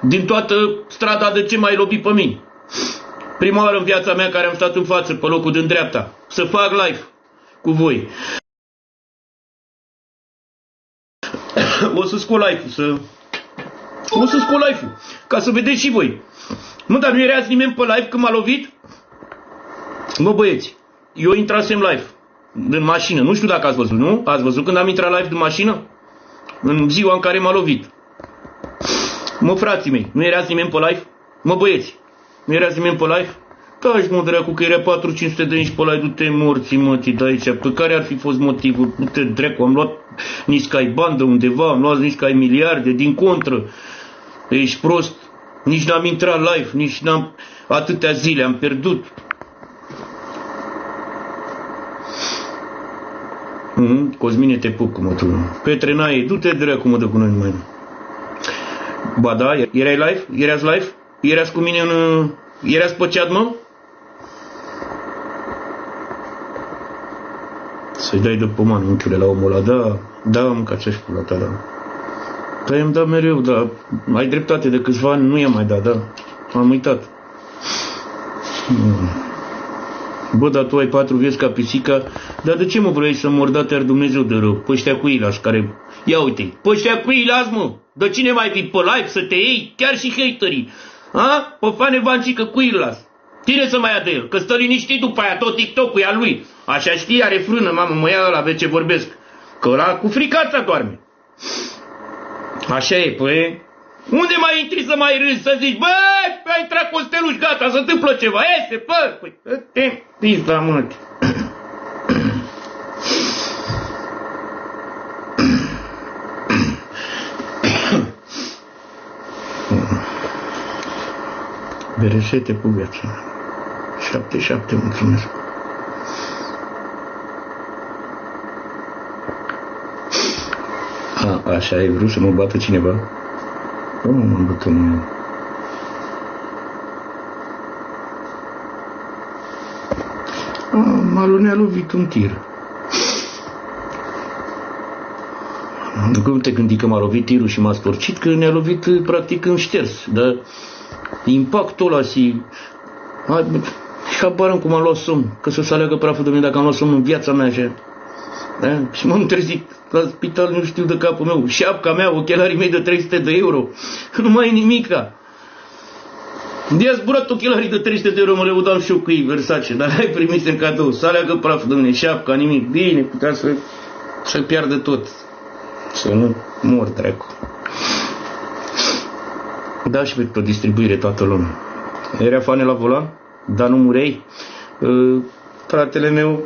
din toată strada de ce m-ai lovit pe mine. Prima oară în viața mea care am stat în față, pe locul din dreapta, să fac live cu voi. O să scot live-ul, o să scot live-ul, ca să vedeți și voi. Mă, dar nu erați nimeni pe live când m-a lovit? Mă, băieți, eu intrasem live în mașină, nu știu dacă ați văzut, nu? Ați văzut când am intrat live din mașină? În ziua în care m-a lovit. Mă, frații mei, nu erați nimeni pe live? Mă, băieți, nu erați nimeni pe live? Taci, mă, dracu, că era 4-500 de nici pe live, du-te morții, mă, de aici. Pe care ar fi fost motivul? Du-te, dracu, am luat nici ca ai bandă undeva, am luat nici ca ai miliarde, din contră. Ești prost, nici n-am intrat live, nici n-am... Atâtea zile am pierdut. Cosmine, te pup cu mă, tu. Petre Naie, du-te, dracu, mă, de cu noi mai. Ba da, erai live? Erați live? Erați cu mine în... Erați pe chat, mă? Să-i dai după mană, unchiule, la omul ăla, da, da, mâncați-și pula ta, da. Da, i-am dat mereu, da, ai dreptate, de câțiva ani nu i-am mai dat, da, am uitat. Bă, dar tu ai 4 vieți ca pisica, dar de ce mă vrei să mor, da te-ar Dumnezeu de rău? Pe ăștia cu ilași care... Ia uite, pe ăștia cu ilași, mă, de cine mai vii pe live să te iei, chiar și haterii? A? Pe Fane Vancică cu ilași. Tine să mai ia de el, că stă liniștit după aia, tot TikTok-ul e al lui. Așa știi, are frână, mamă, mă ia ăla, vezi ce vorbesc. Că ăla cu fricața doarme. Așa e, păi... Unde mai intri să mai râzi, să zici, bă, ai intrat Costeluș, gata, se întâmplă ceva, iese, bă, păi, te pizda, mă. Bereșete cu viața. 7-7, mulțumesc. Așa ai vrut să mă bată cineva? Nu mă bătă mine. Malul ne-a lovit un tir. Cum te gândi că m-a lovit tirul și m-a storcit? Că ne-a lovit practic în șters. Dar impactul ăla și habar cum am luat somn. Că să se aleagă praful de mine dacă am luat somn în viața mea așa. Da? Și m-am trezit la spital, nu știu de capul meu, șapca mea, ochelarii mei de 300 de euro, nu mai e nimica. De-a zburat ochelarii de 300 de euro, mă le udam și eu cu ei, Versace, dar ai primit în cadou, să aleagă praful de mine, șapca, nimic, bine, putea să piardă tot, să nu mor, dracu. Da, și pe o distribuire toată lumea. Era Fane la volan, dar nu murei. Fratele meu,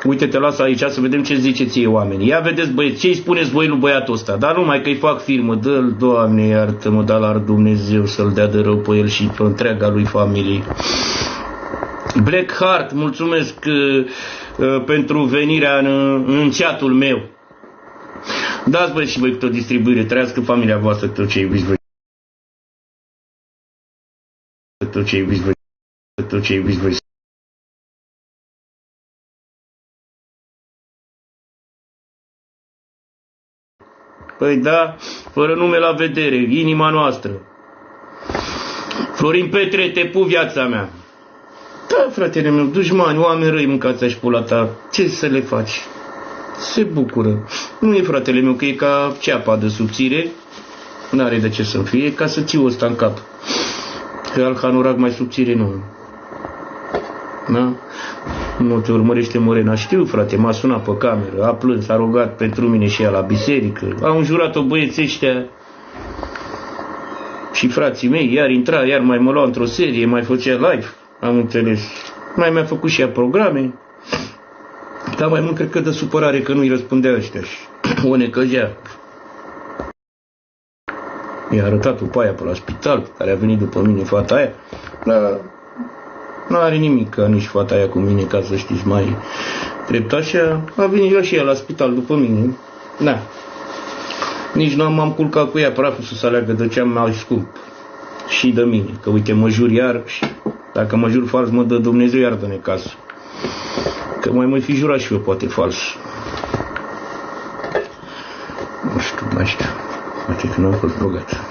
uite, te las aici să vedem ce ziceți ție oamenii. Ia vedeți, băieți, ce-i spuneți voi lui băiatul ăsta? Dar numai că-i fac firmă, dă-l, Doamne, iartă-mă, dar la Dumnezeu să-l dea de rău pe el și pe întreaga lui familie. Black Heart, mulțumesc pentru venirea în chatul meu. Dați, băieți, și voi câte o distribuire, trăiască familia voastră, tot ce iubiți voi. Tot ce iubiți voi. Tot ce iubiți voi. Păi da, fără nume la vedere, inima noastră. Florin Petre, te pup viața mea. Da, fratele meu, dușmani, oameni răi, mâncați-și pula ta. Ce să le faci? Se bucură. Nu e, fratele meu, că e ca ceapa de subțire. N-are de ce să fie, ca să ții ăsta în cap. Că al hanorac mai subțire nu. Da? Nu te urmărește Morena, știu, frate, m-a sunat pe cameră, a plâns, a rugat pentru mine și ea la biserică, au înjurat-o băieții ăștia și frații mei, iar intra, iar mai mă lua într-o serie, mai făcea live, am înțeles, mai mi-a făcut și ea programe, dar mai mult cred că de supărare că nu-i răspundea ăștia și o necăjea. I-a arătat-o pe aia pe la spital, care a venit după mine, fata aia, dar nu are nimic ca nici fata aia cu mine, ca să știți mai drept așa. A venit și ea la spital după mine. Da. Nici nu m-am culcat cu ea praful să se aleagă de ce am mai scump. Și de mine. Că uite, mă jur iar și dacă mă jur fals, mă dă Dumnezeu iar de necaz. Că mai fi jurat și eu poate fals. Nu știu. Poate că nu am fost bogat.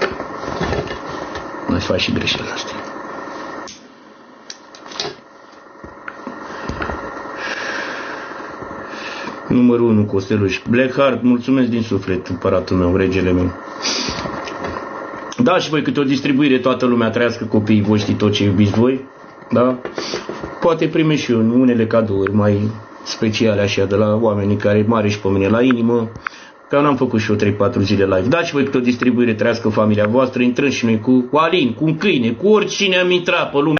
faci și greșelile astea. Numărul 1, Costeluș. Blackheart, mulțumesc din suflet, împăratul meu, regele meu. Da, și voi câte o distribuire, toată lumea, trăiască copiii voștri, tot ce iubiți voi. Da? Poate primești și eu unele cadouri mai speciale așa de la oamenii care mare și pe mine la inimă. Că eu n-am făcut și eu 3-4 zile live. Dați și voi câte o distribuire, trăiască familia voastră, intrăm și noi cu Alin, cu un câine, cu oricine am intrat pe lume.